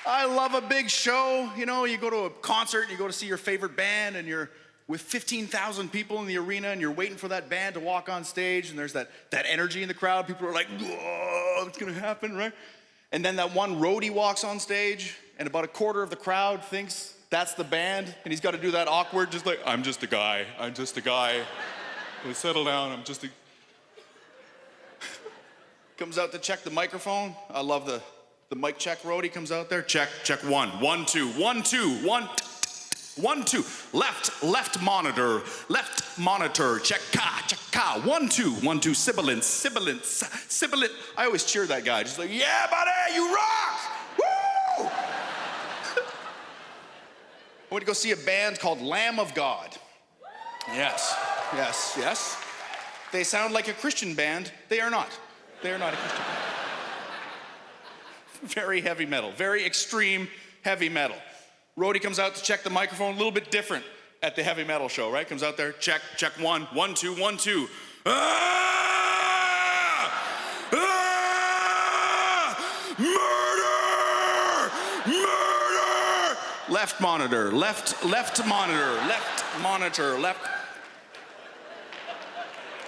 I love a big show. You know, you go to a concert, you go to see your favorite band, and you're with 15,000 people in the arena, and you're waiting for that band to walk on stage, and there's that energy in the crowd. People are like, whoa, it's gonna happen, right? And then that one roadie walks on stage, and about a quarter of the crowd thinks that's the band, and he's got to do that awkward, just like, I'm just a guy. Settle down, I'm just a... Comes out to check the microphone. I love the mic check roadie comes out there. Check, 1, 1, 2, 1, 2, 1, 1, 2. Left monitor, check ka, 1, 2, 1, 2, sibilance. I always cheer that guy, just like, yeah, buddy, you rock, woo! I went to go see a band called Lamb of God. Yes. They sound like a Christian band. They are not. They are not a Christian band. Very heavy metal, very extreme heavy metal. Roadie comes out to check the microphone, a little bit different at the heavy metal show, right? Comes out there, check, 1, 1, 2, 1, 2. Murder! Left monitor.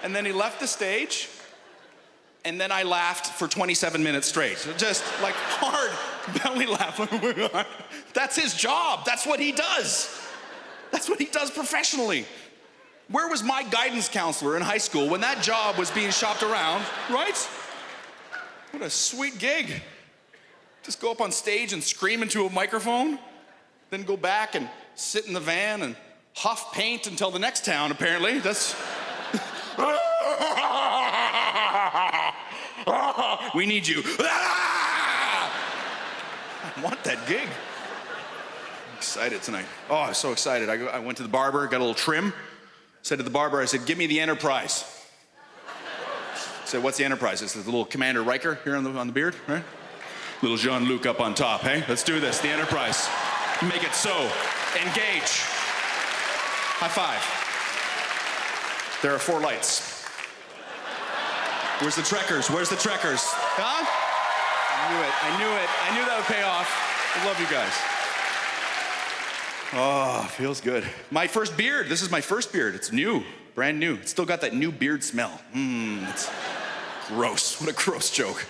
And then he left the stage, and then I laughed for 27 minutes straight. Just like hard belly laugh. That's his job. That's what he does. That's what he does professionally. Where was my guidance counselor in high school when that job was being shopped around, right? What a sweet gig. Just go up on stage and scream into a microphone, then go back and sit in the van and huff paint until the next town, apparently. That's... We need you. I want that gig. I'm excited tonight. Oh, I'm so excited. I went to the barber, got a little trim. Said to the barber, I said, give me the Enterprise. I said, what's the Enterprise? It's the little Commander Riker here on the beard, right? Little Jean-Luc up on top, hey? Let's do this, the Enterprise. Make it so. Engage. High five. There are 4 lights. Where's the Trekkers? Huh? I knew it. I knew that would pay off. I love you guys. Oh, feels good. My first beard. This is my first beard. It's new, brand new. It's still got that new beard smell. It's gross. What a gross joke.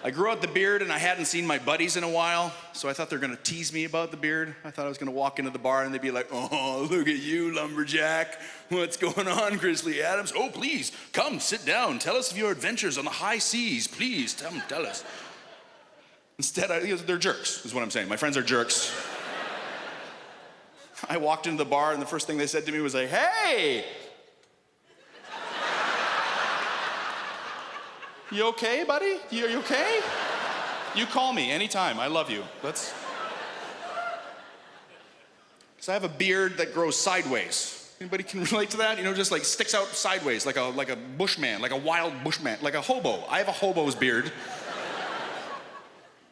I grew out the beard and I hadn't seen my buddies in a while, so I thought they were gonna tease me about the beard. I thought I was gonna walk into the bar and they'd be like, oh, look at you, lumberjack. What's going on, Grizzly Adams? Oh, please, come, sit down. Tell us of your adventures on the high seas. Please, tell us. Instead, they're jerks, is what I'm saying. My friends are jerks. I walked into the bar and the first thing they said to me was like, hey! You okay, buddy? You okay? You call me anytime. I love you. Because I have a beard that grows sideways. Anybody can relate to that? You know, just like sticks out sideways, like a bushman, like a wild bushman, like a hobo. I have a hobo's beard.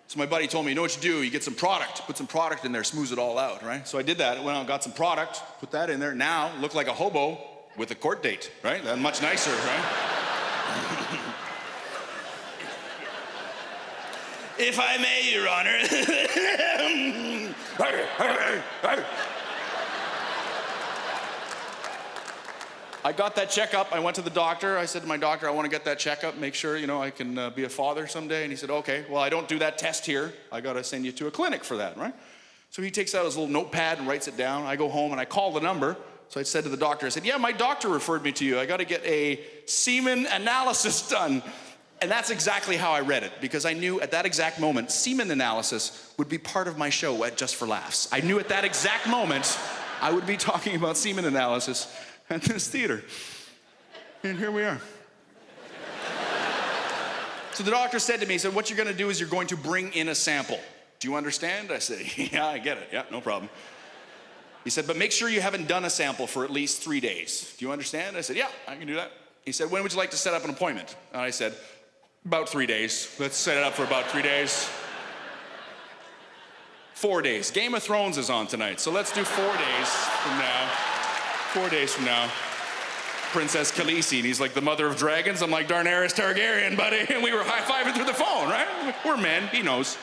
So my buddy told me, you know what you do? You get some product, put some product in there, smooth it all out, right? So I did that. I went out and got some product, put that in there. Now, look like a hobo with a court date, right? That's much nicer, right? If I may, Your Honor. I got that checkup. I went to the doctor. I said to my doctor, I want to get that checkup, make sure, I can be a father someday. And he said, okay, well, I don't do that test here. I got to send you to a clinic for that, right? So he takes out his little notepad and writes it down. I go home and I call the number. So I said to the doctor, I said, yeah, my doctor referred me to you. I got to get a semen analysis done. And that's exactly how I read it, because I knew at that exact moment, semen analysis would be part of my show at Just for Laughs. I knew at that exact moment, I would be talking about semen analysis at this theater. And here we are. So the doctor said to me, he said, what you're gonna do is you're going to bring in a sample. Do you understand? I said, yeah, I get it. Yeah, no problem. He said, but make sure you haven't done a sample for at least 3 days. Do you understand? I said, yeah, I can do that. He said, when would you like to set up an appointment? And I said, about 3 days. Let's set it up for about 3 days. 4 days. Game of Thrones is on tonight, so let's do 4 days from now. 4 days from now. Princess Khaleesi, and he's like the mother of dragons. I'm like Daenerys Targaryen, buddy, and we were high-fiving through the phone, right? We're men, he knows.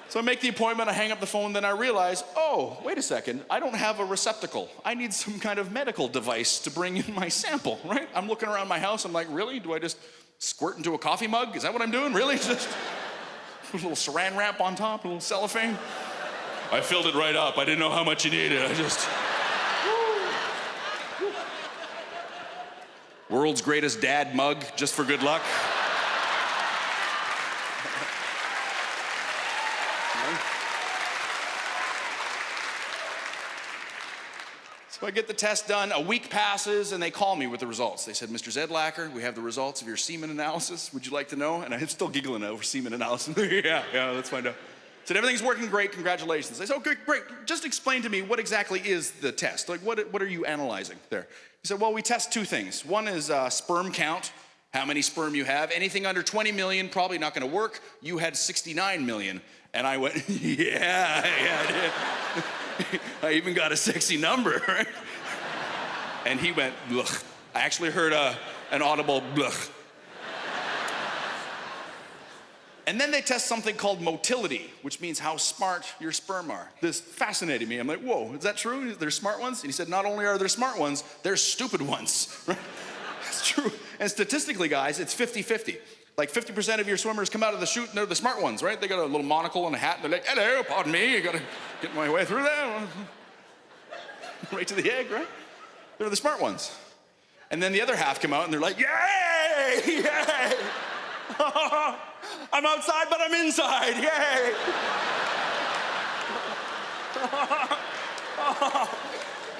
So I make the appointment, I hang up the phone, then I realize, oh, wait a second, I don't have a receptacle. I need some kind of medical device to bring in my sample, right? I'm looking around my house, I'm like, really? Do I just squirt into a coffee mug? Is that what I'm doing? Really? Just a little saran wrap on top, a little cellophane? I filled it right up. I didn't know how much you needed. I just... World's greatest dad mug, just for good luck. So I get the test done, a week passes, and they call me with the results. They said, Mr. Zedlacher, we have the results of your semen analysis. Would you like to know? And I'm still giggling over semen analysis. yeah, let's find out. Said, everything's working great, congratulations. I said, okay, great. Just explain to me what exactly is the test. Like, what are you analyzing there? He said, well, we test two things. One is sperm count, how many sperm you have. Anything under 20 million, probably not gonna work. You had 69 million. And I went, yeah, I did. I even got a sexy number, right? And he went, blech. I actually heard an audible blech. And then they test something called motility, which means how smart your sperm are. This fascinated me. I'm like, whoa, is that true? There's smart ones? And he said, not only are there smart ones, there's stupid ones, right? That's true. And statistically, guys, it's 50-50. Like 50% of your swimmers come out of the chute and they're the smart ones, right? They got a little monocle and a hat and they're like, hello, pardon me, you gotta get my way through there. Right to the egg, right? They're the smart ones. And then the other half come out and they're like, yay, yay. I'm outside, but I'm inside, yay.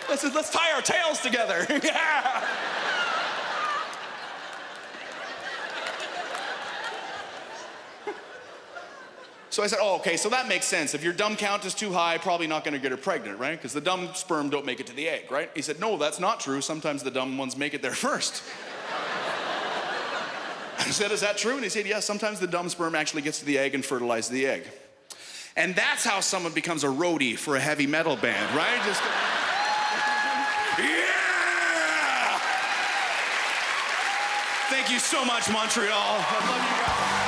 Let's tie our tails together, yeah. So I said, oh, okay, so that makes sense. If your dumb count is too high, probably not gonna get her pregnant, right? Because the dumb sperm don't make it to the egg, right? He said, no, that's not true. Sometimes the dumb ones make it there first. I said, is that true? And he said, yeah, sometimes the dumb sperm actually gets to the egg and fertilizes the egg. And that's how someone becomes a roadie for a heavy metal band, right? Just, yeah! Thank you so much, Montreal. I love you guys.